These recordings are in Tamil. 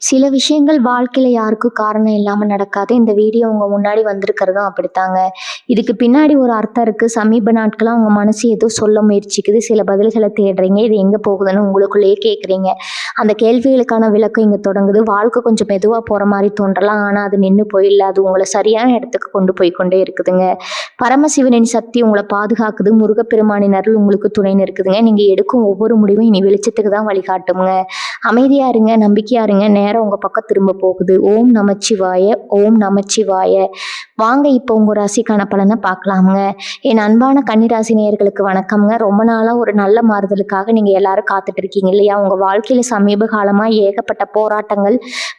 சில விஷயங்கள் வாழ்க்கையில யாருக்கும் காரணம் இல்லாம நடக்காது. இந்த வீடியோ உங்க முன்னாடி வந்திருக்கிறதும் அப்படித்தாங்க. இதுக்கு பின்னாடி ஒரு அர்த்தம் இருக்கு. சமீப நாட்களா உங்க மனசு ஏதோ சொல்ல முயற்சிக்குது. சில பதில்கள தேடுறீங்க. இது எங்க போகுதுன்னு உங்களுக்குள்ளேயே கேட்குறீங்க. அந்த கேள்விகளுக்கான விளக்கம் இங்க தொடங்குது. வாழ்க்கை கொஞ்சம் மெதுவா போற மாரி தோன்றலாம். ஆனா அது நின்னு போயில்ல. அது உங்கள சரியான இடத்துக்கு கொண்டு போய் கொண்டே இருக்குதுங்க. பரமசிவனின் சக்தி உங்கள பாதுகாக்குது. முருகப்பெருமானின் அருள் உங்களுக்கு துணைன்னு இருக்குதுங்க. நீங்க எடுக்கும் ஒவ்வொரு முடிவும் இனி வெளிச்சத்துக்கு தான் வழிகாட்டுங்க. அமைதியா இருங்க, நம்பிக்கையா இருங்க. நேரம் உங்க பக்கம் திரும்ப போகுது. ஓம் நமச்சிவாய, ஓம் நமச்சிவாய. வாங்க இப்போ உங்க ராசிக்கான பலனை பார்க்கலாமுங்க. என் அன்பான கன்னிராசி நேயர்களுக்கு வணக்கம்ங்க. ரொம்ப நாளா ஒரு நல்ல மாறுதலுக்காக நீங்க எல்லாரும் காத்துட்டு இருக்கீங்க இல்லையா? உங்க வாழ்க்கையில சமீப காலமா ஏகப்பட்ட போராட்டங்கள்,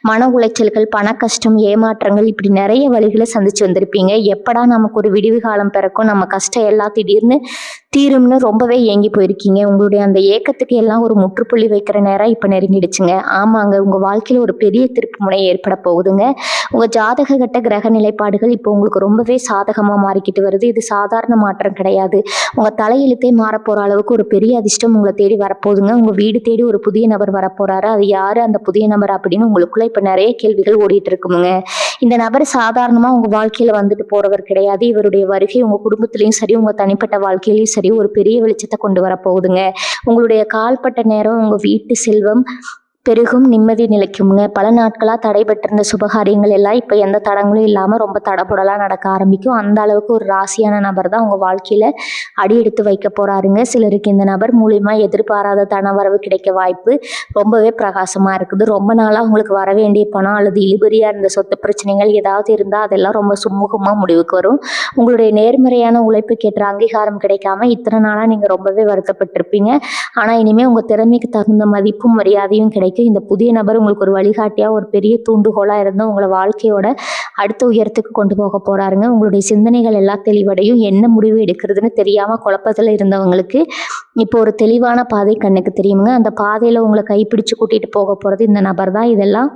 மன உளைச்சல்கள், பண கஷ்டம், ஏமாற்றங்கள் இப்படி நிறைய வழிகளை சந்திச்சு வந்திருப்பீங்க. எப்படா நமக்கு ஒரு விடிவு காலம் பிறக்கும், நம்ம கஷ்டம் எல்லாம் திடீர்னு தீரும்னு ரொம்பவே ஏங்கி போயிருக்கீங்க. உங்களுடைய அந்த ஏக்கத்துக்கு எல்லாம் ஒரு முற்றுப்புள்ளி வைக்கிற நேரம் இப்ப நெருங்கிடுச்சுங்க. ஆமாங்க, உங்க வாழ்க்கையில ஒரு பெரிய திருப்பு முனை ஏற்பட போகுதுங்க. உங்க ஜாதக கட்ட கிரக நிலைப்பாடுகள் இப்போ உங்களுக்கு ரொம்பவே சாதகமா மாறிக்கிட்டு வருது. இது சாதாரண மாற்றம் கிடையாது. உங்க தலையெழுத்தே மாறப்போற அளவுக்கு ஒரு பெரிய அதிர்ஷ்டம் உங்களை தேடி வரப்போகுதுங்க. உங்க வீடு தேடி ஒரு புதிய நபர் வரப்போறாரு. அது யாரு அந்த புதிய நபர் அப்படின்னு உங்களுக்குள்ள இப்ப நிறைய கேள்விகள் ஓடிட்டு இருக்குமுங்க. இந்த நபர் சாதாரணமா உங்க வாழ்க்கையில வந்துட்டு போறவர் கிடையாது. இவருடைய வருகை உங்க குடும்பத்திலயும் சரி, உங்க தனிப்பட்ட வாழ்க்கையிலயும் சரி ஒரு பெரிய வெளிச்சத்தை கொண்டு வர போகுதுங்க. உங்களுடைய கால்பட்ட நேரம் உங்க வீட்டு செல்வம் பெருகும், நிம்மதி நிலைக்கும்ங்க. பல நாட்களா தடைபட்டிருந்த சுபகாரியங்கள் எல்லாம் இப்ப எந்த தடங்களும் இல்லாம ரொம்ப தடபுடலா நடக்க ஆரம்பிக்கும். அந்த அளவுக்கு ஒரு ராசியான நபர் தான் உங்க வாழ்க்கையில அடி எடுத்து வைக்க போறாருங்க. சிலருக்கு இந்த நபர் மூலியமா எதிர்பாராத தனவரவு கிடைக்க வாய்ப்பு ரொம்பவே பிரகாசமா இருக்குது. ரொம்ப நாளா உங்களுக்கு வர வேண்டிய பணம் அல்லது இழுபறியா இருந்த சொத்து பிரச்சனைகள் ஏதாவது இருந்தா அதெல்லாம் ரொம்ப சுமூகமா முடிவுக்கு வரும். உங்களுடைய நேர்மறையான உழைப்புக்கு ஏற்ற அங்கீகாரம் கிடைக்காம இத்தனை நாளா நீங்க ரொம்பவே வருத்தப்பட்டிருப்பீங்க. ஆனா இனிமே உங்க திறமைக்கு தகுந்த மதிப்பும் மரியாதையும் கிடைக்கும். இந்த புதிய நபர் உங்களுக்கு ஒரு வழிகாட்டியா, ஒரு பெரிய தூண்டுகோலா இருந்து உங்களை வாழ்க்கையோட அடுத்த உயரத்துக்கு கொண்டு போக போறாருங்க. உங்களுடைய சிந்தனைகள் எல்லாம் தெளிவடையும். என்ன முடிவு எடுக்கிறதுன்னு தெரியாம குழப்பத்துல இருந்தவங்களுக்கு இப்போ ஒரு தெளிவான பாதை கண்ணுக்கு தெரியுங்க. அந்த பாதையில உங்களை கைப்பிடிச்சு கூட்டிட்டு போக போறது இந்த நபர் தான்.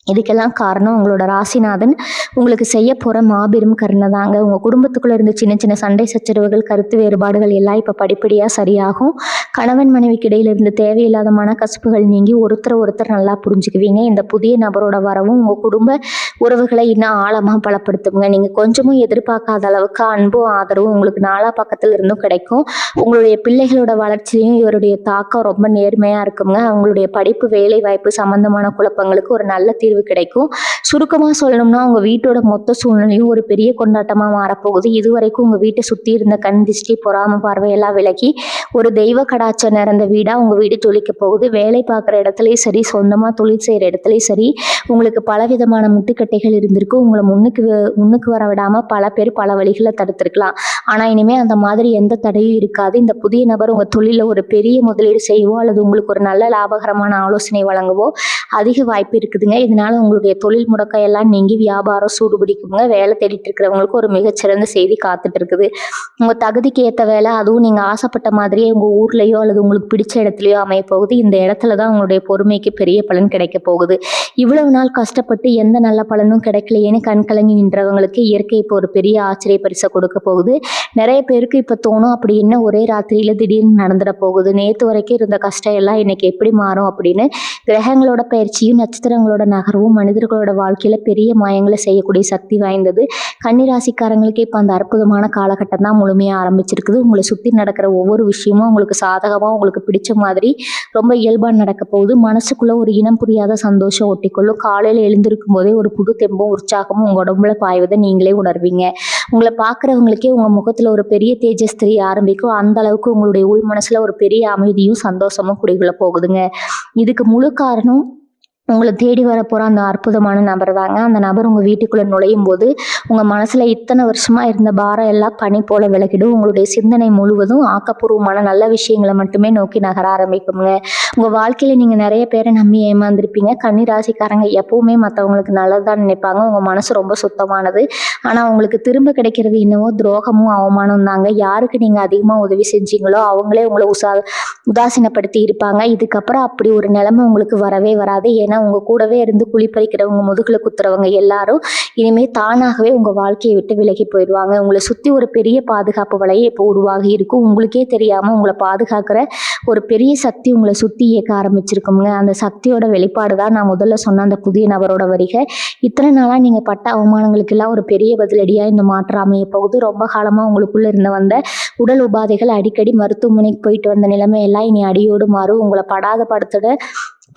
இதுக்கெல்லாம் காரணம் உங்களோட ராசிநாதன் உங்களுக்கு செய்ய போற மாபெரும் கருணை தாங்க. உங்க குடும்பத்துக்குள்ள இருந்த சின்ன சின்ன சண்டை சச்சரவுகள், கருத்து வேறுபாடுகள் எல்லாம் இப்ப படிப்படியா சரியாகும். கணவன் மனைவிக்கு இடையில இருந்த தேவையில்லாத மனக்கசப்புகள் நீங்கி ஒருத்தர் நல்லா புரிஞ்சுக்குவீங்க. இந்த புதிய நபரோட வரவும் உங்க குடும்ப உறவுகளை இன்னும் ஆழமா பலப்படுத்துங்க. நீங்க கொஞ்சமும் எதிர்பார்க்காத அளவுக்கு அன்பும் ஆதரவும் உங்களுக்கு நாலா பக்கத்துல இருந்தும் கிடைக்கும். உங்களுடைய பிள்ளைகளோட வளர்ச்சியும் இவருடைய தாக்கம் ரொம்ப நேர்மையா இருக்குங்க. அவங்களுடைய படிப்பு, வேலை வாய்ப்பு சம்பந்தமான குழப்பங்களுக்கு ஒரு நல்ல தீர்வு கிடைக்கும். சுருக்கமா சொல்லணும்னா உங்க வீட்டோட மொத்த சூழ்நிலையும் ஒரு பெரிய கொண்டாட்டமா மாறப்போகுது. இதுவரைக்கும் உங்க வீட்டை சுத்தி இருந்த கண் திஷ்டி, பொறாம பார்வையெல்லாம் விலகி ஒரு தெய்வ கடாட்சம் நிறைந்த வீடா உங்க வீடு ஜொலிக்க போகுது. வேலை பார்க்குற இடத்துலயும் சரி, சொந்தமா தொழில் செய்யற இடத்துலயும் சரி, உங்களுக்கு பலவிதமான முட்டுக்கட்டைகள் இருந்திருக்கு. உங்களை முன்னுக்கு வர விடாம பல பேர் பல வழிகளை தடுத்திருக்கலாம். ஆனா இனிமே அந்த மாதிரி எந்த தடையும் இருக்காது. இந்த புதிய நபர் உங்க தொழில ஒரு பெரிய முதலீடு செய்யவோ அல்லது உங்களுக்கு ஒரு நல்ல லாபகரமான ஆலோசனை வழங்கவோ அதிக வாய்ப்பு இருக்குதுங்க. இதனால உங்களுடைய தொழில் முடக்கம் எல்லாம் நீங்கி வியாபாரம் சூடுபிடிக்குங்க. வேலை தேடிட்டு இருக்கிறவங்களுக்கு ஒரு மிகச்சிறந்த செய்தி காத்துட்டு இருக்குது. உங்க தகுதிக்கு ஏற்ற வேலை, அதுவும் நீங்க ஆசைப்பட்ட மாதிரியே உங்க ஊர்லயோ அல்லது உங்களுக்கு பிடிச்ச இடத்துலயோ அமைய போகுது. இந்த இடத்துல தான் உங்களுடைய பொறுமைக்கு பெரிய பலன் கிடைக்க போகுது. இவ்வளவு நாள் கஷ்டப்பட்டு எந்த நல்ல பலனும் கிடைக்கலையேன்னு கண் கலங்கி நின்றவங்களுக்கு இயற்கை இப்போ ஒரு பெரிய ஆச்சரிய பரிசை கொடுக்க போகுது. நிறைய பேருக்கு இப்ப தோணும், அப்படி என்ன ஒரே ராத்திரியில திடீர்னு நடந்துட போகுது, நேத்து வரைக்கும் இருந்த கஷ்டம் எல்லாம் இன்னைக்கு எப்படி மாறும் அப்படின்னு. கிரகங்களோட பயிற்சியும் நட்சத்திரங்களோட நகர்வும் மனிதர்களோட வாழ்க்கையில பெரிய மாயங்களை செய்யக்கூடிய சக்தி வாய்ந்தது. கன்னிராசிக்காரங்களுக்கு இப்ப அந்த அற்புதமான காலகட்டம் தான் முழுமையா ஆரம்பிச்சிருக்குது. உங்களை சுத்தி நடக்கிற ஒவ்வொரு விஷயமும் உங்களுக்கு சாதகமா, உங்களுக்கு பிடிச்ச மாதிரி ரொம்ப இயல்பா நடக்க போகுது. மனசுக்குள்ள ஒரு இனம் புரியாத சந்தோஷம் ஒட்டிக்கொள்ளும். காலையில எழுந்திருக்கும் போதே ஒரு புது தெம்பும் உற்சாகமும் உங்க உடம்புல பாய்வதை நீங்களே உணர்வீங்க. உங்களை பார்க்குறவங்களுக்கே உங்க முகத்துல ஒரு பெரிய தேஜஸ் தெரிய ஆரம்பிக்கும். அந்த அளவுக்கு உங்களுடைய உள் மனசுல ஒரு பெரிய அமைதியும் சந்தோஷமும் குடிகொள்ள போகுதுங்க. இதுக்கு முழு காரணம் உங்களை தேடி வர போற அந்த அற்புதமான நபர் தாங்க. அந்த நபர் உங்க வீட்டுக்குள்ள நுழையும் போது உங்க மனசுல இத்தனை வருஷமா இருந்த பாரம் எல்லாம் பனி போல விலகிடும். உங்களுடைய சிந்தனை முழுவதும் ஆக்கப்பூர்வமான நல்ல விஷயங்களை மட்டுமே நோக்கி நகர ஆரம்பிக்குங்க. உங்க வாழ்க்கையில நீங்க நிறைய பேரை நம்பி ஏமாந்துருப்பீங்க. கன்னி ராசிக்காரங்க எப்பவுமே மற்றவங்களுக்கு நல்லதுதான் நினைப்பாங்க. உங்க மனசு ரொம்ப சுத்தமானது. ஆனா உங்களுக்கு திரும்ப கிடைக்கிறது என்னவோ துரோகமும் அவமானம் தாங்க. யாருக்கு நீங்க அதிகமா உதவி செஞ்சீங்களோ அவங்களே உங்களை உதாசீனப்படுத்தி இருப்பாங்க. இதுக்கப்புறம் அப்படி ஒரு நிலைமை உங்களுக்கு வரவே வராது. ஏன்னா ஏன்னா உங்கள் கூடவே இருந்து குளிப்பறிக்கிறவங்க, முதுகில் குத்துறவங்க எல்லாரும் இனிமேல் தானாகவே உங்கள் வாழ்க்கையை விட்டு விலகி போயிடுவாங்க. உங்களை சுற்றி ஒரு பெரிய பாதுகாப்பு வலையை இப்போ உருவாகி இருக்கும். உங்களுக்கே தெரியாமல் உங்களை பாதுகாக்கிற ஒரு பெரிய சக்தி உங்களை சுற்றி இயக்க ஆரம்பிச்சிருக்குங்க. அந்த சக்தியோட வெளிப்பாடு தான் நான் முதல்ல சொன்ன அந்த புதிய நபரோட வருகை. இத்தனை நாளாக நீங்கள் பட்ட அவமானங்களுக்கெல்லாம் ஒரு பெரிய பதிலடியாக இந்த மாற்றம் அமைய போகுது. ரொம்ப காலமாக உங்களுக்குள்ளே இருந்து வந்த உடல் உபாதைகள், அடிக்கடி மருத்துவமனைக்கு போயிட்டு வந்த நிலைமையெல்லாம் இனி அடியோடு மாறும். உங்களை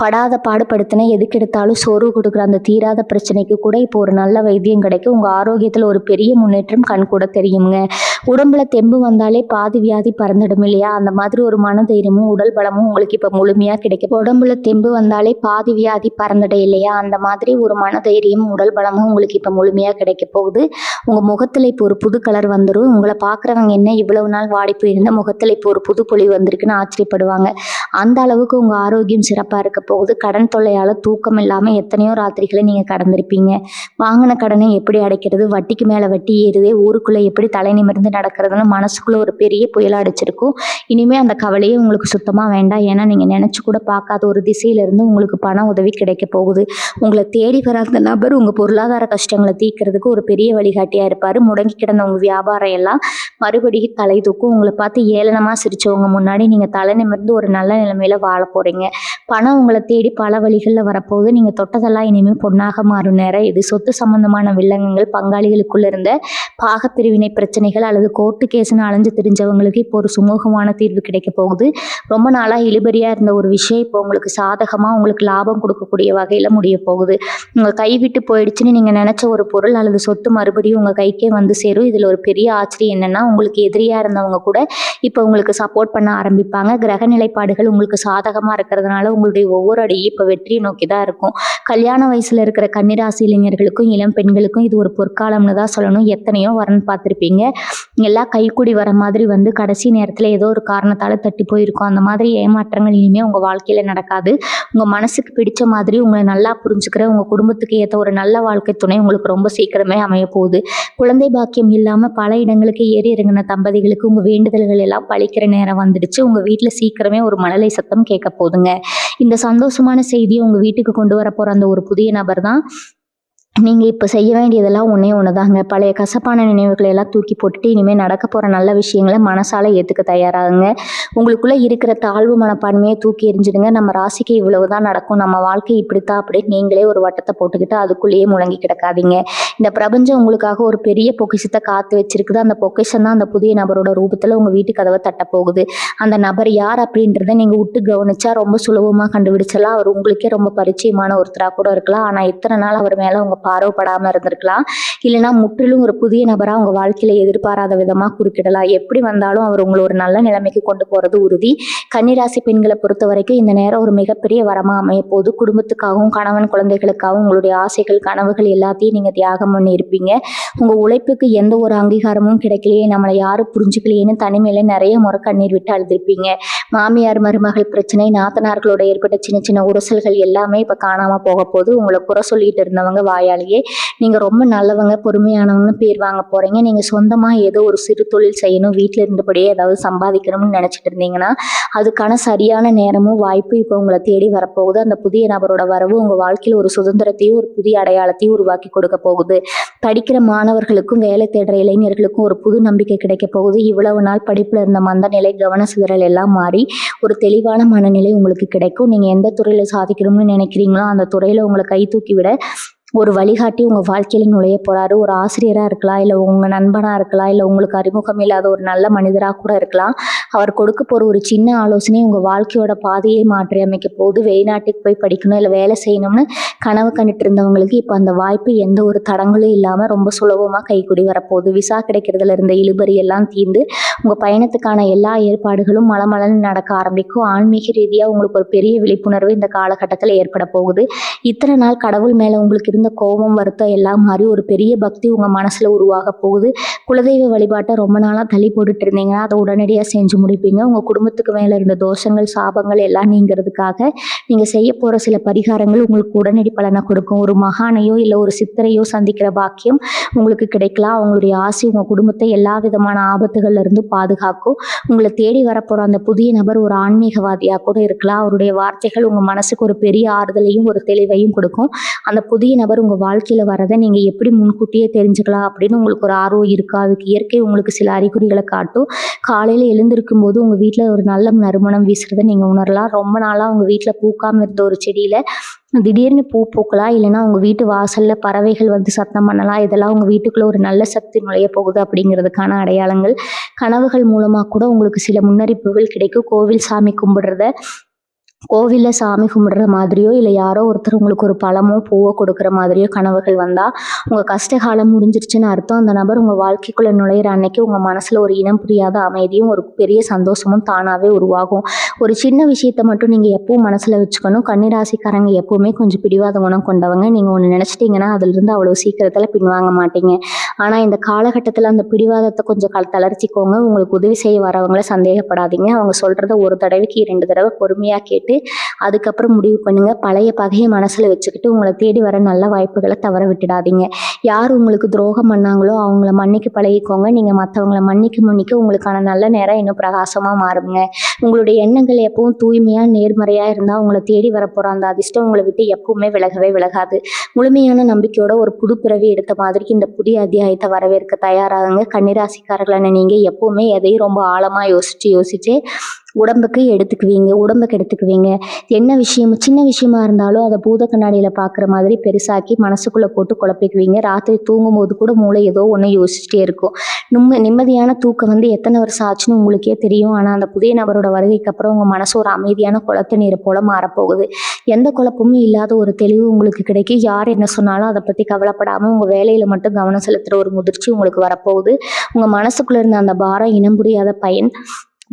படாத பாடுபடுத்தின எதுக்கெடுத்தாலும் சோர்வு கொடுக்குற அந்த தீராத பிரச்சனைக்கு கூட இப்போ ஒரு நல்ல வைத்தியம் கிடைக்கும். உங்கள் ஆரோக்கியத்தில் ஒரு பெரிய முன்னேற்றம் கண் கூட தெரியுங்க. உடம்புல தெம்பு வந்தாலே பாதி வியாதி பறந்துடும் இல்லையா? அந்த மாதிரி ஒரு மனதைரியமும் உடல் பலமும் உங்களுக்கு இப்போ முழுமையாக கிடைக்கும். உடம்புல தெம்பு வந்தாலே பாதி வியாதி பறந்துடும் இல்லையா? அந்த மாதிரி ஒரு மனதைரியமும் உடல் பலமும் உங்களுக்கு இப்போ முழுமையாக கிடைக்க போகுது. உங்கள் முகத்தில் இப்போ ஒரு புது கலர் வந்துடும். உங்களை பார்க்குறவங்க என்ன இவ்வளவு நாள் வாடி போயிருந்த முகத்தில் இப்போ ஒரு புது பொலிவு வந்திருக்குன்னு ஆச்சரியப்படுவாங்க. அந்த அளவுக்கு உங்கள் ஆரோக்கியம் சிறப்பாக இருக்க போகுது. கடன் தொல்லையால் தூக்கம் இல்லாமல் எத்தனையோ ராத்திரிகளை நீங்கள் கடந்திருப்பீங்க. வாங்கின கடனை எப்படி அடைக்கிறது, வட்டிக்கு மேலே வட்டி ஏறுதே, ஊருக்குள்ளே எப்படி தலை நிமிர்ந்து நடக்கிறதுன்னு மனசுக்குள்ளே ஒரு பெரிய புயலாக அடிச்சிருக்கும். இனிமேல் அந்த கவலையே உங்களுக்கு சுத்தமாக வேண்டாம். ஏன்னா நீங்கள் நினச்சி கூட பார்க்காத ஒரு திசையிலிருந்து உங்களுக்கு பண உதவி கிடைக்க போகுது. உங்களை தேடி வர அந்த நபர் உங்கள் பொருளாதார கஷ்டங்களை தீர்க்கிறதுக்கு ஒரு பெரிய வழிகாட்டியாக இருப்பார். முடங்கி கிடந்த உங்கள் வியாபாரம் எல்லாம் மறுபடியும் தலை தூக்கும். உங்களை பார்த்து ஏளனமாக சிரிச்சவங்க முன்னாடி நீங்கள் தலை நிமிர்ந்து ஒரு நல்ல நிலைமையில வாழ போகிறீங்க. பணம் உங்களை தேடி பல வழிகளில் வரப்போகுது. நீங்கள் தொட்டதெல்லாம் இனிமேல் பொண்ணாக மாறும் நேரம் இது. சொத்து சம்பந்தமான வில்லங்கங்கள், பங்காளிகளுக்குள்ள இருந்த பாகப்பிரிவினை பிரச்சனைகள் அல்லது கோர்ட்டு கேஸ்ன்னு அலைஞ்சு தெரிஞ்சவங்களுக்கு இப்போ ஒரு சுமூகமான தீர்வு கிடைக்க போகுது. ரொம்ப நாளாக இழுபறியாக இருந்த ஒரு விஷயம் இப்போ உங்களுக்கு சாதகமாக உங்களுக்கு லாபம் கொடுக்கக்கூடிய வகையில் முடிய போகுது. உங்கள் கை விட்டு போயிடுச்சுன்னு நீங்கள் நினச்ச ஒரு பொருள் அல்லது சொத்து மறுபடியும் உங்கள் கைக்கே வந்து சேரும். இதில் ஒரு பெரிய ஆச்சரியம் என்னென்னா, உங்களுக்கு எதிரியாக இருந்தவங்க கூட இப்போ உங்களுக்கு சப்போர்ட் பண்ண ஆரம்பிப்பாங்க. கிரக நிலைப்பாடுகள் உங்களுக்கு சாதகமாக இருக்கிறதுனால உங்களுடைய ஒவ்வொரு அடியும் இப்போ வெற்றியை நோக்கி தான் இருக்கும். கல்யாண வயசில் இருக்கிற கன்னிராசி இளைஞர்களுக்கும் இளம் பெண்களுக்கும் இது ஒரு பொற்காலம்னு தான் சொல்லணும். எத்தனையோ வரன் பார்த்துருப்பீங்க. எல்லாம் கைக்கூடி வர மாதிரி வந்து கடைசி நேரத்தில் ஏதோ ஒரு காரணத்தால் தட்டி போயிருக்கும். அந்த மாதிரி ஏமாற்றங்கள் இனிமேல் உங்கள் வாழ்க்கையில் நடக்காது. உங்கள் மனசுக்கு பிடிச்ச மாதிரி உங்களை நல்லா புரிஞ்சுக்கிற உங்கள் குடும்பத்துக்கு ஏற்ற ஒரு நல்ல வாழ்க்கை துணை உங்களுக்கு ரொம்ப சீக்கிரமே அமைய போகுது. குழந்தை பாக்கியம் இல்லாமல் பல இடங்களுக்கு ஏறி இறங்கின தம்பதிகளுக்கு உங்கள் வேண்டுதல்கள் எல்லாம் பழிக்கிற நேரம் வந்துடுச்சு. உங்கள் வீட்டில் சீக்கிரமே ஒரு மழலை சத்தம் கேட்க போதுங்க. இந்த சந்தோஷமான செய்தியை உங்கள் வீட்டுக்கு கொண்டு வர போகிற அந்த ஒரு புதிய நபர் தான். நீங்கள் இப்போ செய்ய வேண்டியதெல்லாம் ஒன்று தாங்க. பழைய கசப்பான நினைவுகளை எல்லாம் தூக்கி போட்டுட்டு இனிமேல் நடக்க போகிற நல்ல விஷயங்களை மனசால ஏற்றுக்க தயாராகுங்க. உங்களுக்குள்ளே இருக்கிற தாழ்வு மனப்பான்மையை தூக்கி எறிஞ்சிடுங்க. நம்ம ராசிக்கு இவ்வளவு தான் நடக்கும், நம்ம வாழ்க்கை இப்படித்தான் அப்படின்னு நீங்களே ஒரு வட்டத்தை போட்டுக்கிட்டு அதுக்குள்ளேயே முழங்கி கிடக்காதீங்க. இந்த பிரபஞ்சம் உங்களுக்காக ஒரு பெரிய பொக்கிஷத்தை காத்து வச்சிருக்குது. அந்த பொக்கிஷம் தான் அந்த புதிய நபரோட ரூபத்தில் உங்கள் வீட்டு கதவை தட்ட போகுது. அந்த நபர் யார் அப்படின்றத நீங்கள் விட்டு கவனிச்சா ரொம்ப சுலபமாக கண்டுபிடிச்சலாம். அவர் உங்களுக்கே ரொம்ப பரிச்சயமான ஒருத்தராக கூட இருக்கலாம். ஆனால் இத்தனை நாள் அவர் மேலே உங்கள் பார்வைப்படாமல் இருந்திருக்கலாம். இல்லைனா முற்றிலும் ஒரு புதிய நபராக உங்கள் வாழ்க்கையில எதிர்பாராத விதமாக குறுக்கிடலாம். எப்படி வந்தாலும் அவர் உங்களை ஒரு நல்ல நிலைமைக்கு கொண்டு போகிறது உறுதி. கன்னிராசி பெண்களை பொறுத்த வரைக்கும் இந்த நேரம் ஒரு மிகப்பெரிய வரமாக அமைய போது. குடும்பத்துக்காகவும் கணவன் குழந்தைகளுக்காகவும் உங்களுடைய ஆசைகள் கனவுகள் எல்லாத்தையும் நீங்கள் தியாகம் பண்ணி இருப்பீங்க. உங்கள் உழைப்புக்கு எந்த ஒரு அங்கீகாரமும் கிடைக்கலையே, நம்மளை யாரும் புரிஞ்சுக்கலையேன்னு தனிமையில நிறைய முறை கண்ணீர் விட்டு அழுதிருப்பீங்க. மாமியார் மருமகள் பிரச்சனை, நாத்தனார்களோட ஏற்பட்ட சின்ன சின்ன உரசல்கள் எல்லாமே இப்போ காணாமல் போக போது. உங்களை குறை சொல்லிட்டு இருந்தவங்க வாயாலேயே நீங்கள் ரொம்ப நல்லவங்க பொறுமையானவங்கன்னு பேர் வாங்க போகிறீங்க. நீங்கள் சொந்தமாக ஏதோ ஒரு சிறு தொழில் செய்யணும், வீட்டில் இருந்தபடியே ஏதாவது சம்பாதிக்கணும்னு நினச்சிட்டு இருந்தீங்கன்னா அதுக்கான சரியான நேரமும் வாய்ப்பு இப்போ உங்களை தேடி வரப்போகுது. அந்த புதிய நபரோட வரவு உங்கள் வாழ்க்கையில் ஒரு சுதந்திரத்தையும் ஒரு புதிய அடையாளத்தையும் உருவாக்கி கொடுக்க போகுது. படிக்கிற மாணவர்களுக்கும் வேலை தேடுற இளைஞர்களுக்கும் ஒரு புது நம்பிக்கை கிடைக்க போகுது. இவ்வளவு நாள் படிப்பில் இருந்த மந்த நிலை, கவன சிதறல் எல்லாம் மாறி ஒரு தெளிவான மனநிலை உங்களுக்கு கிடைக்கும். நீங்கள் எந்த துறையில் சாதிக்கணும்னு நினைக்கிறீங்களோ அந்த துறையில் உங்களை கை தூக்கி விட ஒரு வழிகாட்டி உங்கள் வாழ்க்கையில் நுழைய போகிறாரு. ஒரு ஆசிரியராக இருக்கலாம், இல்லை உங்கள் நண்பனாக இருக்கலாம், இல்லை உங்களுக்கு அறிமுகம் இல்லாத ஒரு நல்ல மனிதராக கூட இருக்கலாம். அவர் கொடுக்க போகிற ஒரு சின்ன ஆலோசனை உங்கள் வாழ்க்கையோட பாதையை மாற்றி அமைக்க போகுது. வெளிநாட்டுக்கு போய் படிக்கணும், இல்லை வேலை செய்யணும்னு கனவு கண்டுட்டு இருந்தவங்களுக்கு இப்போ அந்த வாய்ப்பு எந்த ஒரு தடங்களும் இல்லாமல் ரொம்ப சுலபமாக கைக்கூடி வரப்போகுது. விசா கிடைக்கிறதுல இருந்த இழுபறி எல்லாம் தீர்ந்து உங்கள் பயணத்துக்கான எல்லா ஏற்பாடுகளும் மலமலன்னு நடக்க ஆரம்பிக்கும். ஆன்மீக ரீதியாக உங்களுக்கு ஒரு பெரிய விழிப்புணர்வு இந்த காலகட்டத்தில் ஏற்பட போகுது. இத்தனை நாள் கடவுள் மேலே உங்களுக்கு இருந்த இருந்த கோபம், வருத்தம் எல்லாம் மாறி ஒரு பெரிய பக்தி உங்கள் மனசில் உருவாக போகுது. குலதெய்வ வழிபாட்டை ரொம்ப நாளாக தள்ளி போட்டுட்டு இருந்தீங்கன்னா அதை உடனடியாக செஞ்சு முடிப்பீங்க. உங்கள் குடும்பத்துக்கு மேலே இருந்த தோஷங்கள், சாபங்கள் எல்லாம் நீங்கிறதுக்காக நீங்கள் செய்ய போகிற சில பரிகாரங்கள் உங்களுக்கு உடனடி பலனை கொடுக்கும். ஒரு மகானையோ இல்லை ஒரு சித்தரையோ சந்திக்கிற பாக்கியம் உங்களுக்கு கிடைக்கலாம். அவங்களுடைய ஆசி உங்கள் குடும்பத்தை எல்லா விதமான ஆபத்துகள்ல இருந்து பாதுகாக்கும். உங்களை தேடி வரப்போகிற அந்த புதிய நபர் ஒரு ஆன்மீகவாதியாக கூட இருக்கலாம். அவருடைய வார்த்தைகள் உங்கள் மனசுக்கு ஒரு பெரிய ஆறுதலையும் ஒரு தெளிவையும் கொடுக்கும். அந்த புதிய நபர் உங்கள் வாழ்க்கையில் வரதை நீங்கள் எப்படி முன்கூட்டியே தெரிஞ்சுக்கலாம் அப்படின்னு உங்களுக்கு ஒரு ஆர்வம் இருக்கா? அதுக்கு இயற்கை உங்களுக்கு சில அறிகுறிகளை காட்டும். காலையில் எழுந்திருக்கும் போது உங்கள் வீட்டில் ஒரு நல்ல நறுமணம் வீசுறதை நீங்கள் உணரலாம். ரொம்ப நாளாக உங்கள் வீட்டில் பூக்காமல் இருந்த ஒரு செடியில் திடீர்னு பூ பூக்கலாம். இல்லைன்னா உங்கள் வீட்டு வாசலில் பறவைகள் வந்து சத்தம் பண்ணலாம். இதெல்லாம் உங்கள் வீட்டுக்குள்ளே ஒரு நல்ல சக்தி நுழைய போகுது அப்படிங்கிறதுக்கான அடையாளங்கள். கனவுகள் மூலமாக கூட உங்களுக்கு சில முன்னறிவிப்புகள் கிடைக்கும். கோவில் சாமி கும்பிடுறத கோவிலில் சாமி கும்பிடுற மாதிரியோ இல்லை யாரோ ஒருத்தர் உங்களுக்கு ஒரு பழமோ பூவோ கொடுக்குற மாதிரியோ கனவுகள் வந்தால் உங்கள் கஷ்டகாலம் முடிஞ்சிருச்சுன்னு அர்த்தம். அந்த நபர் உங்கள் வாழ்க்கைக்குள்ளே நுழையிற அன்னைக்கு உங்கள் மனசில் ஒரு இனம் புரியாத அமைதியும் ஒரு பெரிய சந்தோஷமும் தானாகவே உருவாகும். ஒரு சின்ன விஷயத்தை மட்டும் நீங்கள் எப்பவும் மனசில் வச்சுக்கணும். கன்னிராசிக்காரங்க எப்போவுமே கொஞ்சம் பிடிவாத குணம் கொண்டவங்க. நீங்கள் ஒன்று நினச்சிட்டிங்கன்னா அதிலிருந்து அவ்வளோ சீக்கிரத்தில் பின்வாங்க மாட்டீங்க. ஆனால் இந்த காலகட்டத்தில் அந்த பிடிவாதத்தை கொஞ்சம் தளர்த்திக்கோங்க. உங்களுக்கு உதவி செய்ய வரவங்கள சந்தேகப்படாதீங்க. அவங்க சொல்கிறத ஒரு தடவைக்கு 2 தடவை பொறுமையாக கேட்டு அதுக்கப்புறம் முடிவு பண்ணுங்க. பழைய பகையை மனசுல வச்சுக்கிட்டு உங்களை தேடி வர நல்ல வாய்ப்புகளை தவற விட்டுடாதீங்க. யார் உங்களுக்கு துரோகம் பண்ணாங்களோ அவங்கள மன்னிக்க பழகிக்கோங்க. நீங்க மற்றவங்களை மன்னிக்க உங்களுக்கான நல்ல நேரம் இன்னும் பிரகாசமா மாறுங்க. உங்களுடைய எண்ணங்கள் எப்பவும் தூய்மையா நேர்மறையா இருந்தா உங்களை தேடி வரப்போற அந்த அதிர்ஷ்டம் உங்களை விட்டு எப்பவுமே விலகவே விலகாது. முழுமையான நம்பிக்கையோட ஒரு புது பிறவி எடுத்த மாதிரி இந்த புதிய அத்தியாயத்தை வரவேற்க தயாராகுங்க. கன்னிராசிக்காரர்களான நீங்க எப்பவுமே எதையும் ரொம்ப ஆழமா யோசிச்சு உடம்புக்கு எடுத்துக்குவீங்க. என்ன விஷயம், சின்ன விஷயமா இருந்தாலும் அதை பூத கண்ணாடியில் பார்க்குற மாதிரி பெருசாக்கி மனசுக்குள்ளே போட்டு குழப்பிக்குவீங்க. ராத்திரி தூங்கும்போது கூட மூளை ஏதோ ஒன்று யோசிச்சுட்டே இருக்கும். நிம்மதியான தூக்கம் வந்து எத்தனை வருஷம் ஆச்சுன்னு உங்களுக்கே தெரியும். ஆனால் அந்த புதிய நபரோட வருகைக்கு அப்புறம் உங்கள் மனசு ஒரு அமைதியான குளத்து நீரை போல மாறப்போகுது. எந்த குழப்பமும் இல்லாத ஒரு தெளிவு உங்களுக்கு கிடைக்கும். யார் என்ன சொன்னாலும் அதை பற்றி கவலைப்படாமல் உங்கள் வேலையில் மட்டும் கவனம் செலுத்துகிற ஒரு முதிர்ச்சி உங்களுக்கு வரப்போகுது. உங்கள் மனசுக்குள்ளே இருந்த அந்த பாரம், இனம் புரியாத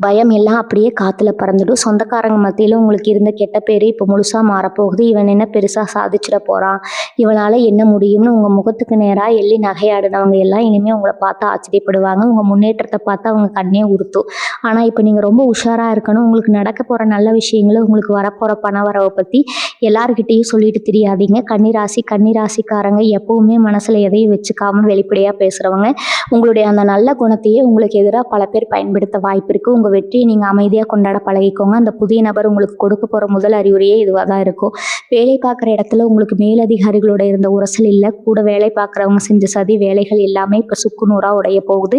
பயம் எல்லாம் அப்படியே காற்றுல பறந்துடும். சொந்தக்காரங்க மத்தியில் உங்களுக்கு இருந்த கெட்ட பேர் இப்போ முழுசாக மாறப்போகுது. இவன் என்ன பெருசாக சாதிச்சிட போகிறான், இவனால் என்ன முடியும்னு உங்கள் முகத்துக்கு நேராக எள்ளி நகையாடினவங்க எல்லாம் இனிமேல் உங்களை பார்த்து ஆச்சரியப்படுவாங்க. உங்கள் முன்னேற்றத்தை பார்த்து அவங்க கண்ணே உறுத்தும். ஆனால் இப்போ நீங்கள் ரொம்ப உஷாராக இருக்கணும். உங்களுக்கு நடக்க போகிற நல்ல விஷயங்களை, உங்களுக்கு வரப்போகிற பண வரவை பற்றி எல்லாருக்கிட்டேயும் சொல்லிட்டு தெரியாதீங்க. கன்னிராசிக்காரங்க எப்பவுமே மனசில் எதையும் வச்சுக்காமல் வெளிப்படையாக பேசுகிறவங்க. உங்களுடைய அந்த நல்ல குணத்தையே உங்களுக்கு எதிராக பல பேர் பயன்படுத்த வாய்ப்பு இருக்குது. உங்கள் வெற்றியை நீங்கள் அமைதியாக கொண்டாட பழகிக்கோங்க. அந்த புதிய நபர் உங்களுக்கு கொடுக்க போகிற முதல் அறிவுரையே இதுவாக தான் இருக்கும். வேலை பார்க்குற இடத்துல உங்களுக்கு மேலதிகாரிகளோட இருந்த உரசல் இல்லை. கூட வேலை பார்க்குறவங்க செஞ்ச சதி வேலைகள் எல்லாமே இப்போ சுக்குநூறாக உடைய போகுது.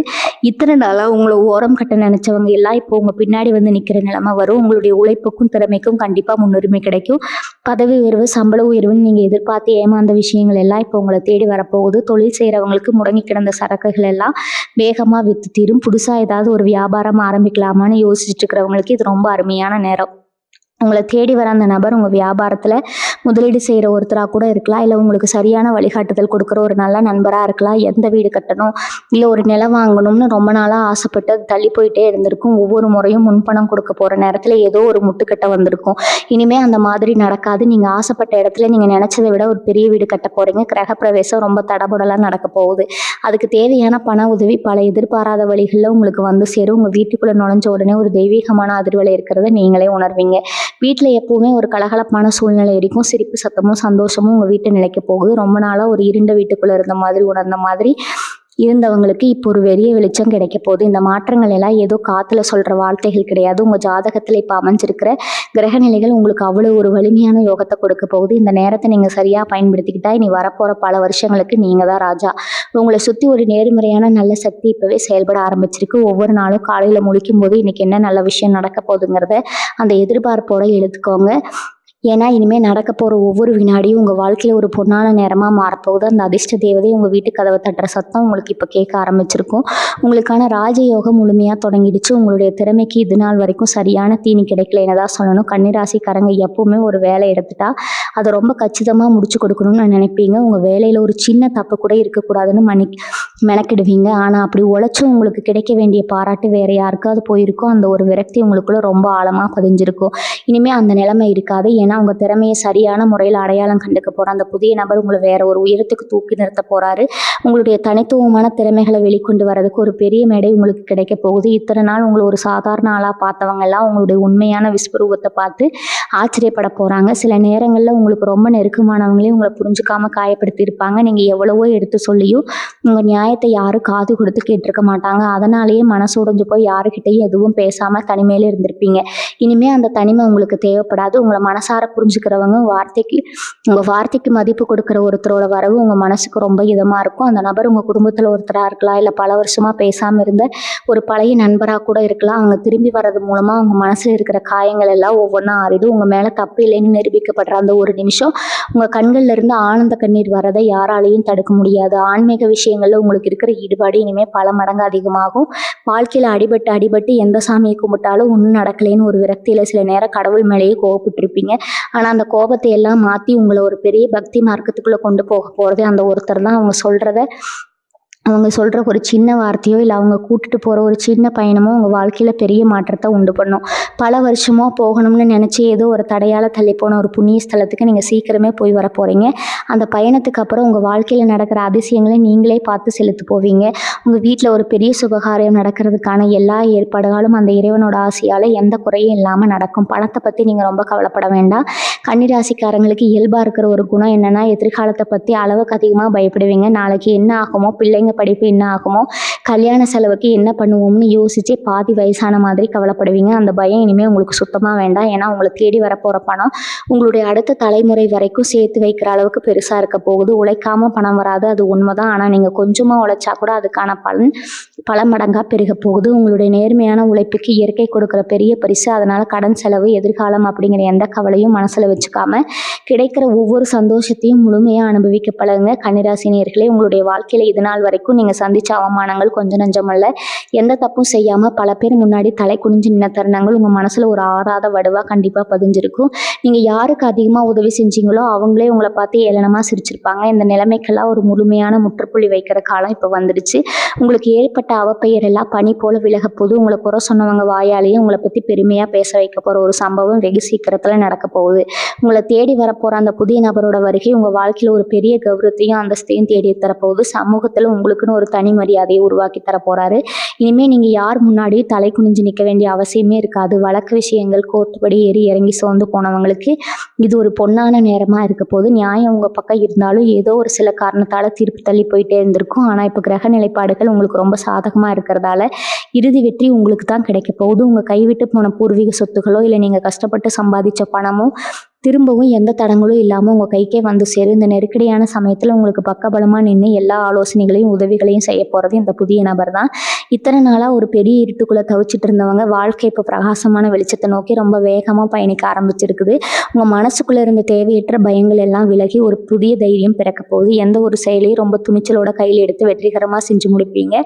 இத்தனை நாளாக உங்களை ஓரம் கட்ட நினச்சவங்க எல்லாம் இப்போ உங்கள் பின்னாடி வந்து நிற்கிற நிலைமை வரும். உங்களுடைய உழைப்புக்கும் திறமைக்கும் கண்டிப்பாக முன்னுரிமை கிடைக்கும். பதவி உயர்வு, சம்பள உயர்வுன்னு நீங்கள் எதிர்பார்த்து ஏமாந்த விஷயங்கள் எல்லாம் இப்போ உங்களை தேடி வரப்போகுது. தொழில் செய்கிறவங்களுக்கு முடங்கி கிடந்த சரக்குகள் எல்லாம் வேகமாக விற்று தீரும். புதுசாக ஏதாவது ஒரு வியாபாரம் ஆரம்பிக்கலாமான்னு யோசிச்சுட்டு இருக்கிறவங்களுக்கு இது ரொம்ப அருமையான நேரம். உங்களை தேடி வர அந்த நபர் உங்கள் வியாபாரத்தில் முதலீடு செய்கிற ஒருத்தராக கூட இருக்கலாம். இல்லை உங்களுக்கு சரியான வழிகாட்டுதல் கொடுக்குற ஒரு நல்ல நண்பராக இருக்கலாம். எந்த வீடு கட்டணும், இல்லை ஒரு நிலம் வாங்கணும்னு ரொம்ப நாளாக ஆசைப்பட்டு அது தள்ளி போயிட்டே இருந்திருக்கும். ஒவ்வொரு முறையும் முன்பணம் கொடுக்க போகிற நேரத்தில் ஏதோ ஒரு முட்டுக்கட்டை வந்திருக்கும். இனிமேல் அந்த மாதிரி நடக்காது. நீங்கள் ஆசைப்பட்ட இடத்துல நீங்கள் நினச்சதை விட ஒரு பெரிய வீடு கட்ட போகிறீங்க. கிரகப்பிரவேசம் ரொம்ப தடபுடலாக நடக்க போகுது. அதுக்கு தேவையான பண உதவி பல எதிர்பாராத வழிகளில் உங்களுக்கு வந்து சேரும். உங்கள் வீட்டுக்குள்ளே நுழைஞ்ச உடனே ஒரு தெய்வீகமான அதிர்வலை இருக்கிறத நீங்களே உணர்வீங்க. வீட்டில் எப்போவுமே ஒரு கலகலப்பான சூழ்நிலை இருக்கும். சிரிப்பு சத்தமும் சந்தோஷமும் உங்கள் வீட்டை நிலைக்க போகுது. ரொம்ப நாளாக ஒரு இருண்ட வீட்டுக்குள்ளே இருந்த மாதிரி உணர்ந்த மாதிரி இருந்தவங்களுக்கு இப்போ ஒரு பெரிய வெளிச்சம் கிடைக்க போகுது. இந்த மாற்றங்கள் எல்லாம் ஏதோ காற்றுல சொல்கிற வார்த்தைகள் கிடையாது. உங்கள் ஜாதகத்தில் இப்போ அமைஞ்சிருக்கிற கிரகநிலைகள் உங்களுக்கு அவ்வளோ ஒரு வலிமையான யோகத்தை கொடுக்க போகுது. இந்த நேரத்தை நீங்கள் சரியாக பயன்படுத்திக்கிட்டா இனி வரப்போகிற பல வருஷங்களுக்கு நீங்கள் தான் ராஜா. உங்களை சுற்றி ஒரு நேர்மறையான நல்ல சக்தி இப்போவே செயல்பட ஆரம்பிச்சிருக்கு. ஒவ்வொரு நாளும் காலையில் முழிக்கும் போது இன்றைக்கி என்ன நல்ல விஷயம் நடக்க போகுதுங்கிறத அந்த எதிர்பார்ப்போடு எழுதுக்கோங்க. ஏன்னா இனிமேல் நடக்க போகிற ஒவ்வொரு வினாடியும் உங்கள் வாழ்க்கையில் ஒரு பொன்னான நேரமாக மாறப்போகுது. அந்த அதிர்ஷ்ட தேவதை உங்கள் வீட்டு கதவை தட்டுற சத்தம் உங்களுக்கு இப்போ கேட்க ஆரம்பிச்சிருக்கும். உங்களுக்கான ராஜயோகம் முழுமையாக தொடங்கிடுச்சு. உங்களுடைய திறமைக்கு இது நாள் வரைக்கும் சரியான தீனி கிடைக்கல என்னதான் சொல்லணும். கன்னிராசிக்காரங்க எப்போவுமே ஒரு வேலை எடுத்துட்டா அதை ரொம்ப கச்சிதமாக முடிச்சு கொடுக்கணும்னு நினைப்பீங்க. உங்கள் வேலையில் ஒரு சின்ன தப்பு கூட இருக்கக்கூடாதுன்னு மெனக்கிடுவீங்க. ஆனால் அப்படி உழைச்சும் உங்களுக்கு கிடைக்க வேண்டிய பாராட்டு வேறு யாருக்காவது போயிருக்கோ அந்த ஒரு விரக்தி உங்களுக்குள்ள ரொம்ப ஆழமாக பதிஞ்சிருக்கும். இனிமேல் அந்த நிலைமை இருக்காது. ஏன்னா ஏன்னா உங்கள் திறமையை சரியான முறையில் அடையாளம் கண்டுக்க போகிற அந்த புதிய நபர் உங்களை வேற ஒரு உயரத்துக்கு தூக்கி நிறுத்த போகிறாரு. உங்களுடைய தனித்துவமான திறமைகளை வெளிக்கொண்டு வரதுக்கு ஒரு பெரிய மேடை உங்களுக்கு கிடைக்க போகுது. இத்தனை நாள் உங்களை ஒரு சாதாரண ஆளாக பார்த்தவங்க எல்லாம் உங்களுடைய உண்மையான விஸ்வரூபத்தை பார்த்து ஆச்சரியப்பட போகிறாங்க. சில நேரங்களில் உங்களுக்கு ரொம்ப நெருக்கமானவங்களே உங்களை புரிஞ்சுக்காம காயப்படுத்தி இருப்பாங்க. நீங்கள் எவ்வளவோ எடுத்து சொல்லியும் உங்கள் நியாயத்தை யாரும் காது கொடுத்து கேட்டிருக்க மாட்டாங்க. அதனாலேயே மனசு உடைஞ்சு போய் யாருக்கிட்டையும் எதுவும் பேசாமல் தனிமையில இருந்திருப்பீங்க. இனிமே அந்த தனிமை உங்களுக்கு தேவைப்படாது. உங்களை மனசார புரிஞ்சுக்கிறவங்க உங்கள் வார்த்தைக்கு மதிப்பு கொடுக்குற ஒருத்தரோட வரவு உங்கள் மனசுக்கு ரொம்ப இதமாக இருக்கும். அந்த நபர் உங்கள் குடும்பத்தில் ஒருத்தராக இருக்கலாம், இல்லை பல வருஷமாக பேசாமல் இருந்த ஒரு பழைய நண்பராக கூட இருக்கலாம். அவங்க திரும்பி வர்றது மூலமாக உங்கள் மனசில் இருக்கிற காயங்கள் எல்லாம் ஒவ்வொன்றா ஆறிடும். உங்கள் மேலே தப்பு இல்லைன்னு நிரூபிக்கப்படுற அந்த ஒரு நிமிஷம் உங்கள் கண்கள்ல இருந்து ஆனந்த கண்ணீர் வரதை யாராலையும் தடுக்க முடியாது. ஆன்மீக விஷயங்களில் உங்களுக்கு இருக்கிற ஈடுபாடு இனிமேல் பல மடங்கு அதிகமாகும். வாழ்க்கையில் அடிபட்டு எந்த சாமியை கும்பிட்டாலும் ஒன்றும் நடக்கலைன்னு ஒரு விரக்தியில் சில நேரம் கடவுள் மேலேயே கோவப்பட்டிருப்பீங்க. ஆனால் அந்த கோபத்தை எல்லாம் மாற்றி உங்களை ஒரு பெரிய பக்தி மார்க்கத்துக்குள்ளே கொண்டு போக போகிறது அந்த ஒருத்தர் தான். அவங்க சொல்கிற ஒரு சின்ன வார்த்தையோ இல்லை அவங்க கூட்டிட்டு போகிற ஒரு சின்ன பயணமோ உங்கள் வாழ்க்கையில் பெரிய மாற்றத்தை உண்டு பண்ணும். பல வருஷமோ போகணும்னு நினச்சி ஏதோ ஒரு தடையால் தள்ளி போன ஒரு புண்ணிய ஸ்தலத்துக்கு நீங்கள் சீக்கிரமே போய் வர போகிறீங்க. அந்த பயணத்துக்கு அப்புறம் உங்கள் வாழ்க்கையில் நடக்கிற அதிசயங்களை நீங்களே பார்த்து செலுத்து போவீங்க. உங்கள் வீட்டில் ஒரு பெரிய சுபகாரியம் நடக்கிறதுக்கான எல்லா ஏற்பாடுகளும் அந்த இறைவனோட ஆசையால் எந்த குறையும் இல்லாமல் நடக்கும். பணத்தை பற்றி நீங்கள் ரொம்ப கவலைப்பட வேண்டாம். கன்னிராசிக்காரங்களுக்கு இயல்பாக இருக்கிற ஒரு குணம் என்னென்னா, எதிர்காலத்தை பற்றி அளவுக்கு அதிகமாக பயப்படுவீங்க. நாளைக்கு என்ன ஆகுமோ, பிள்ளைங்க படிப்பு என்ன ஆகுமோ, கல்யாண செலவுக்கு என்ன பண்ணுவோம்னு யோசிச்சு பாதி வயசான மாதிரி கவலைப்படுவீங்க. அந்த பயம் இனிமேல் உங்களுக்கு சுத்தமாக வேண்டாம். ஏன்னா உங்களை தேடி வரப்போகிற பணம் உங்களுடைய அடுத்த தலைமுறை வரைக்கும் சேர்த்து வைக்கிற அளவுக்கு பெருசாக இருக்க போகுது. உழைக்காம பணம் வராது, அது உண்மைதான். ஆனால் நீங்கள் கொஞ்சமாக உழைச்சா கூட அதுக்கான பலன் பல மடங்காக பெருக போகுது. உங்களுடைய நேர்மையான உழைப்புக்கு இயற்கை கொடுக்குற பெரிய பரிசு. அதனால் கடன் செலவு, எதிர்காலம் அப்படிங்கிற எந்த கவலையும் மனசில் வச்சுக்காம கிடைக்கிற ஒவ்வொரு சந்தோஷத்தையும் முழுமையாக அனுபவிக்க பழகுங்க. கன்னிராசி நேயர்களே, உங்களுடைய வாழ்க்கையில் இது நாள் வரைக்கும் நீங்கள் சந்தித்த அவமானங்கள் கொஞ்சம் நஞ்சமல்ல. எந்த தப்பும் செய்யாமல் பல பேர் முன்னாடி தலை குனிஞ்சு நின்ன தருணங்கள் உங்கள் மனசில் ஒரு ஆறாத வடுவாக கண்டிப்பாக பதிஞ்சிருக்கும். நீங்கள் யாருக்கு அதிகமாக உதவி செஞ்சீங்களோ அவங்களே உங்களை பார்த்து ஏளனமாக சிரிச்சிருப்பாங்க. இந்த நிலைமைக்கெல்லாம் ஒரு முழுமையான முற்றுப்புள்ளி வைக்கிற காலம் இப்போ வந்துடுச்சு. உங்களுக்கு ஏற்பட்ட அவப்பெயர் எல்லாம் பனி போல விலக போது. உங்களை குறை சொன்னவங்க வாயாலேயும் உங்களை பற்றி பெருமையாக பேச வைக்க போகிற ஒரு சம்பவம் வெகு சீக்கிரத்தில் நடக்க போகுது. உங்களை தேடி வரப்போகிற அந்த புதிய நபரோட வருகை உங்கள் வாழ்க்கையில் ஒரு பெரிய கௌரவத்தையும் அந்தஸ்தையும் தேடி தரப்போகுது. சமூகத்தில் உங்களுக்குன்னு ஒரு தனி மரியாதையை உருவாக்கி தர போகிறாரு. இனிமேல் நீங்கள் யார் முன்னாடியும் தலை குனிஞ்சு நிற்க வேண்டிய அவசியமே இருக்காது. வழக்கு விஷயங்கள் கோர்ட்டுப்படி ஏறி இறங்கி சோர்ந்து போனவங்களுக்கு இது ஒரு பொன்னான நேரமாக இருக்க போது. நியாயம் உங்கள் பக்கம் இருந்தாலும் ஏதோ ஒரு சில காரணத்தால் தீர்ப்பு தள்ளி போயிட்டே இருந்திருக்கும். ஆனால் இப்போ கிரக நிலைப்பாடுகள் உங்களுக்கு ரொம்ப சாதகமாக இருக்கிறதால இறுதி வெற்றி உங்களுக்கு தான் கிடைக்க போகுது. உங்கள் கைவிட்டு போன பூர்வீக சொத்துகளோ இல்லை நீங்கள் கஷ்டப்பட்டு சம்பாதிச்ச பணமோ திரும்பவும் எந்த தடங்களும் இல்லாமல் உங்கள் கைக்கே வந்து சேரும். இந்த நெருக்கடியான சமயத்தில் உங்களுக்கு பக்கபலமாக நின்று எல்லா ஆலோசனைகளையும் உதவிகளையும் செய்ய போகிறது இந்த புதிய நபர் தான். இத்தனை நாளாக ஒரு பெரிய இருட்டுக்குள்ளே தவிச்சிட்டு இருந்தவங்க வாழ்க்கை இப்போ பிரகாசமான வெளிச்சத்தை நோக்கி ரொம்ப வேகமாக பயணிக்க ஆரம்பிச்சிருக்குது. உங்கள் மனசுக்குள்ளே இருந்த தேவையற்ற பயங்கள் எல்லாம் விலகி ஒரு புதிய தைரியம் பிறக்க போகுது. எந்த ஒரு செயலையும் ரொம்ப துணிச்சலோட கையில் எடுத்து வெற்றிகரமாக செஞ்சு முடிப்பீங்க.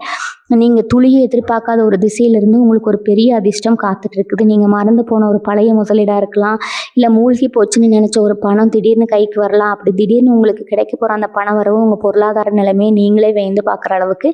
நீங்கள் துளியை எதிர்பார்க்காத ஒரு திசையிலிருந்து உங்களுக்கு ஒரு பெரிய அதிர்ஷ்டம் காத்துட்டு இருக்குது. நீங்கள் மறந்து போன ஒரு பழைய முதலீடாக இருக்கலாம், இல்லை மூழ்கி போச்சுன்னு நினச்ச ஒரு பணம் திடீர்னு கைக்கு வரலாம். அப்படி திடீர்னு உங்களுக்கு கிடைக்க போகிற அந்த பண வரவு உங்கள் பொருளாதார நிலைமையை நீங்களே வேந்து பார்க்குற அளவுக்கு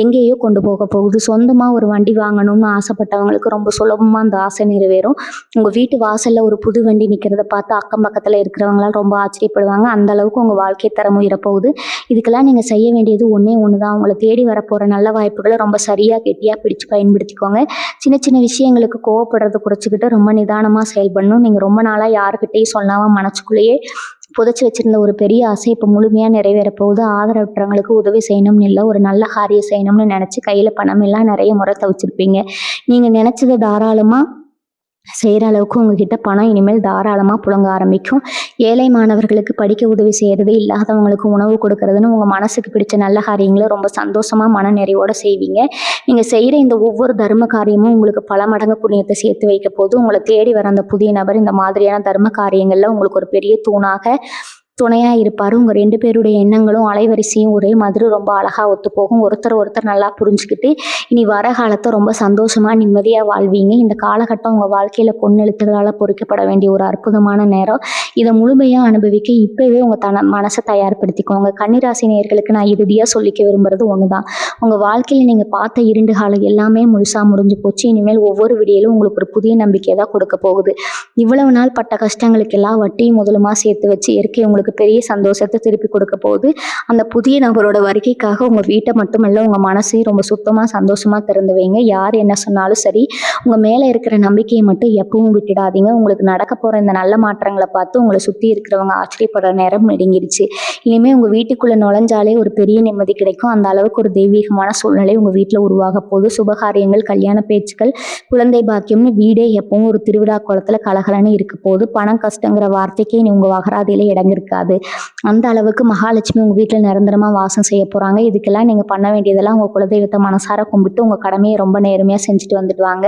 எங்கேயோ கொண்டு போக போகுது. சொந்தமாக ஒரு வண்டி வாங்கணும்னு ஆசைப்பட்டவங்களுக்கு ரொம்ப சுலபமாக அந்த ஆசை நிறைவேறும். உங்கள் வீட்டு வாசலில் ஒரு புது வண்டி நிற்கிறத பார்த்து அக்கம் பக்கத்தில் இருக்கிறவங்களாம் ரொம்ப ஆச்சரியப்படுவாங்க. அந்த அளவுக்கு உங்கள் வாழ்க்கை தரம் உயரப்போகுது. இதுக்கெல்லாம் நீங்கள் செய்ய வேண்டியது ஒன்றே ஒன்று தான். உங்களை தேடி வரப்போகிற நல்ல வாய்ப்புகளை ரொம்ப சரியாக கெட்டியாக பிடிச்சு பயன்படுத்திக்கோங்க. சின்ன சின்ன விஷயங்களுக்கு கோவப்படுறதை குறைச்சிக்கிட்டு ரொம்ப நிதானமாக செயல்படணும். நீங்கள் ரொம்ப நாளாக யாருக்கிட்டையும் சொல்லாமல் மனசுக்குள்ளேயே புதைச்சி வச்சுருந்த ஒரு பெரிய ஆசை இப்போ முழுமையாக நிறைவேற போகுது. ஆதரவற்றவங்களுக்கு உதவி செய்யணும்னு இல்லை, ஒரு நல்ல காரியம் செய்யணும்னு நினச்சி கையில் பணம் எல்லாம் நிறைய முறை தவிச்சிருப்பீங்க. நீங்கள் நினச்சதை தாராளமாக செய்கிற அளவுக்கு உங்ககிட்ட பணம் இனிமேல் தாராளமாக புழங்க ஆரம்பிக்கும். ஏழை மாணவர்களுக்கு படிக்க உதவி செய்கிறது, இல்லாதவங்களுக்கு உணவு கொடுக்கறதுன்னு உங்கள் மனசுக்கு பிடிச்ச நல்ல காரியங்களை ரொம்ப சந்தோஷமாக மன நிறைவோடு செய்வீங்க. நீங்கள் செய்கிற இந்த ஒவ்வொரு தர்ம காரியமும் உங்களுக்கு பல மடங்கு புண்ணியத்தை சேர்த்து வைக்க போது. உங்களை தேடி வர அந்த புதிய நபர் இந்த மாதிரியான தர்ம காரியங்களில் உங்களுக்கு ஒரு பெரிய தூணாக துணையாக இருப்பார். உங்கள் 2 பேருடைய எண்ணங்களும் அலைவரிசையும் ஒரே மாதிரி ரொம்ப அழகாக ஒத்து போகும். ஒருத்தர் நல்லா புரிஞ்சுக்கிட்டு இனி வர காலத்தை ரொம்ப சந்தோஷமாக நிம்மதியாக வாழ்வீங்க. இந்த காலகட்டம் உங்கள் வாழ்க்கையில் பொன்னெழுத்துக்களால் பொறிக்கப்பட வேண்டிய ஒரு அற்புதமான நேரம். இதை முழுமையாக அனுபவிக்க இப்போவே உங்கள் மனசை தயார்படுத்திக்கோங்க. கன்னிராசி நேயர்களுக்கு நான் இறுதியாக சொல்லிக்க விரும்புகிறது ஒன்று தான். உங்கள் வாழ்க்கையில் நீங்கள் பார்த்த இருண்டு காலம் எல்லாமே முழுசாக முடிஞ்சு போச்சு. இனிமேல் ஒவ்வொரு விடியலும் உங்களுக்கு ஒரு புதிய நம்பிக்கையை தான் கொடுக்க போகுது. இவ்வளவு நாள் பட்ட கஷ்டங்களுக்கெல்லாம் வட்டியும் முதலுமா சேர்த்து வச்சு இயற்கை உங்களுக்கு பெரிய சந்தோஷத்தை திருப்பி கொடுக்க போகுது. அந்த புதிய நபரோட வருகைக்காக உங்கள் வீட்டை மட்டுமல்ல உங்கள் மனசையும் ரொம்ப சுத்தமாக சந்தோஷமாக திறந்து வைங்க. யார் என்ன சொன்னாலும் சரி, உங்கள் மேலே இருக்கிற நம்பிக்கையை மட்டும் எப்பவும் விட்டுடாதீங்க. உங்களுக்கு நடக்க போகிற இந்த நல்ல மாற்றங்களை பார்த்து உங்களை சுற்றி இருக்கிறவங்க ஆச்சரியப்படுற நேரம் நெருங்கிடுச்சு. இனிமேல் உங்கள் வீட்டுக்குள்ளே நுழைஞ்சாலே ஒரு பெரிய நிம்மதி கிடைக்கும். அந்த அளவுக்கு ஒரு தெய்வீகமான சூழ்நிலை உங்கள் வீட்டில் உருவாக போகுது. சுபகாரியங்கள், கல்யாண பேச்சுக்கள், குழந்தை பாக்கியம்னு வீடே எப்பவும் ஒரு திருவிழா குளத்தில் கலகலன்னு இருக்க போகுது. பணம் கஷ்டங்கிற வார்த்தைக்கே நீ உங்கள் அகராதியில் இடம் இருக்காது. அந்த அளவுக்கு மகாலட்சுமி உங்கள் வீட்டில் நிரந்தரமாக வாசம் செய்ய போகிறாங்க. இதுக்கெல்லாம் நீங்கள் பண்ண வேண்டியதெல்லாம் உங்கள் குலதெய்வத்தை மனசார கும்பிட்டு உங்கள் கடமையை ரொம்ப நேர்மையாக செஞ்சுட்டு வந்துட்டு வாங்க.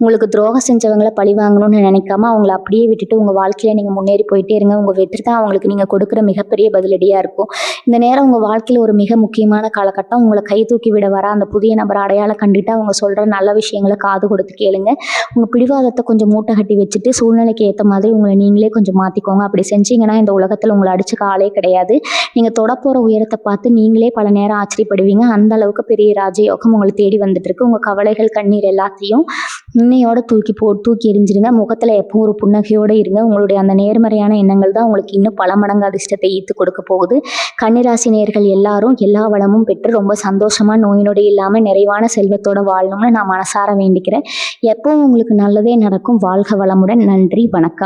உங்களுக்கு துரோகம் செஞ்சவங்களை பழி வாங்கணும்னு நினைக்காம அவங்கள அப்படியே விட்டுட்டு உங்கள் வாழ்க்கையில் நீங்கள் முன்னேறி போயிட்டே இருங்க. உங்கள் வெற்றி தான் அவங்களுக்கு நீங்கள் கொடுக்குற மிகப்பெரிய பதிலடியாக இருக்கும். இந்த நேரம் உங்கள் வாழ்க்கையில் ஒரு மிக முக்கியமான காலகட்டம். உங்களை கை தூக்கி விட வர அந்த புதிய நபர் அடையாளம் கண்டுட்டு அவங்க சொல்கிற நல்ல விஷயங்களை காது கொடுத்து கேளுங்க. உங்கள் பிடிவாதத்தை கொஞ்சம் மூட்டை கட்டி வச்சுட்டு சூழ்நிலைக்கு ஏற்ற மாதிரி உங்களை நீங்களே கொஞ்சம் மாற்றிக்கோங்க. அப்படி செஞ்சீங்கன்னா இந்த உலகத்தில் உங்களை அடிச்சு காலே கிடையாது. நீங்கள் தொடப்போகிற உயரத்தை பார்த்து நீங்களே பல நேரம் ஆச்சரியப்படுவீங்க. அந்த அளவுக்கு பெரிய ராஜயோகம் உங்களை தேடி வந்துட்டு இருக்கு. உங்கள் கவலைகள், கண்ணீர் எல்லாத்தையும் இன்னையோட தூக்கி எறிஞ்சிருங்க. முகத்தில் எப்பவும் ஒரு புன்னகையோடு இருங்க. உங்களுடைய அந்த நேர்மறையான எண்ணங்கள் தான் உங்களுக்கு இன்னும் பல மடங்கு அதிர்ஷ்டத்தை ஈர்த்து கொடுக்க போகுது. கன்னிராசி நேயர்கள் எல்லாரும் எல்லா வளமும் பெற்று ரொம்ப சந்தோஷமாக நோய் நொடி இல்லாமல் நிறைவான செல்வத்தோட வாழணும்னு நான் மனசார வேண்டிக்கிறேன். எப்பவும் உங்களுக்கு நல்லதே நடக்கும். வாழ்க வளமுடன். நன்றி, வணக்கம்.